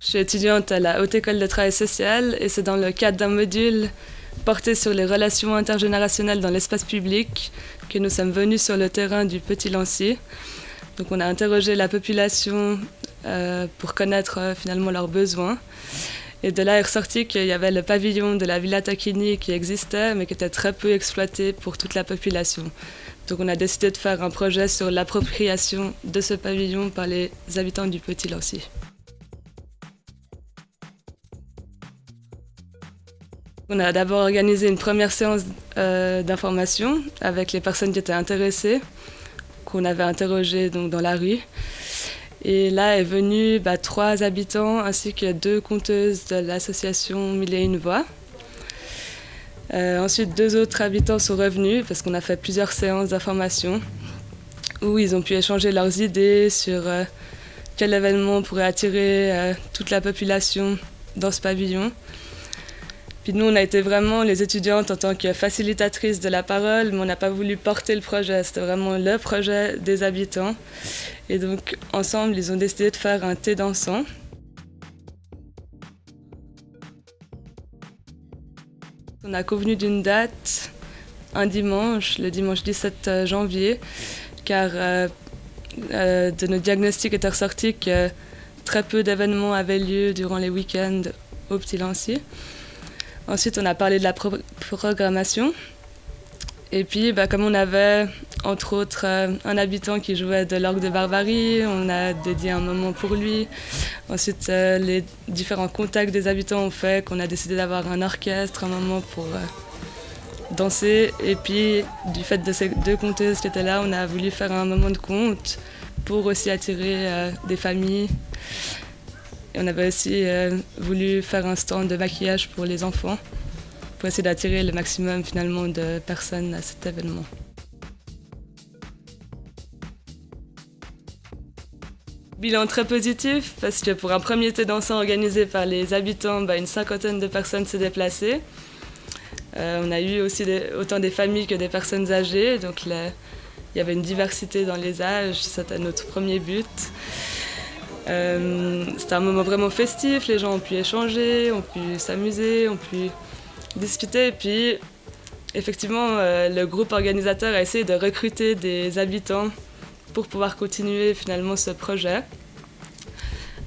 Je suis étudiante à la Haute École de Travail Social et c'est dans le cadre d'un module porté sur les relations intergénérationnelles dans l'espace public que nous sommes venus sur le terrain du Petit-Lancy. Donc on a interrogé la population pour connaître finalement leurs besoins. Et de là est ressorti qu'il y avait le pavillon de la Villa Tacchini qui existait mais qui était très peu exploité pour toute la population. Donc on a décidé de faire un projet sur l'appropriation de ce pavillon par les habitants du Petit-Lancy. On a d'abord organisé une première séance d'information avec les personnes qui étaient intéressées, qu'on avait interrogées donc, dans la rue. Et là est venu 3 habitants ainsi que 2 conteuses de l'association Mille et une voix. Ensuite, 2 autres habitants sont revenus parce qu'on a fait plusieurs séances d'information où ils ont pu échanger leurs idées sur quel événement pourrait attirer toute la population dans ce pavillon. Puis nous, on a été vraiment les étudiantes en tant que facilitatrices de la parole, mais on n'a pas voulu porter le projet. C'était vraiment le projet des habitants. Et donc, ensemble, ils ont décidé de faire un thé dansant. On a convenu d'une date, un dimanche, le dimanche 17 janvier, car de nos diagnostics était ressorti que très peu d'événements avaient lieu durant les week-ends au Petit-Lancy. Ensuite, on a parlé de la programmation. Et puis, comme on avait, entre autres, un habitant qui jouait de l'orgue de barbarie, on a dédié un moment pour lui. Ensuite, les différents contacts des habitants ont fait qu'on a décidé d'avoir un orchestre, un moment pour danser. Et puis, du fait de ces 2 conteuses qui étaient là, on a voulu faire un moment de conte pour aussi attirer des familles. Et on avait aussi voulu faire un stand de maquillage pour les enfants, pour essayer d'attirer le maximum finalement de personnes à cet événement. Bilan très positif parce que pour un premier thé dansant organisé par les habitants, une 50aine de personnes s'est déplacée. On a eu aussi autant des familles que des personnes âgées, donc il y avait une diversité dans les âges, c'était notre premier but. C'était un moment vraiment festif, les gens ont pu échanger, ont pu s'amuser, ont pu discuter. Et puis, effectivement, le groupe organisateur a essayé de recruter des habitants pour pouvoir continuer finalement ce projet.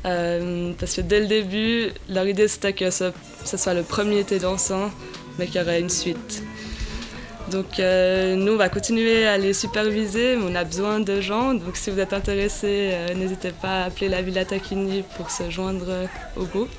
Parce que dès le début, leur idée c'était que ce soit le premier thé dansant, mais qu'il y aurait une suite. Donc nous, on va continuer à les superviser, mais on a besoin de gens. Donc si vous êtes intéressés, n'hésitez pas à appeler la Villa Tacchini pour se joindre au groupe.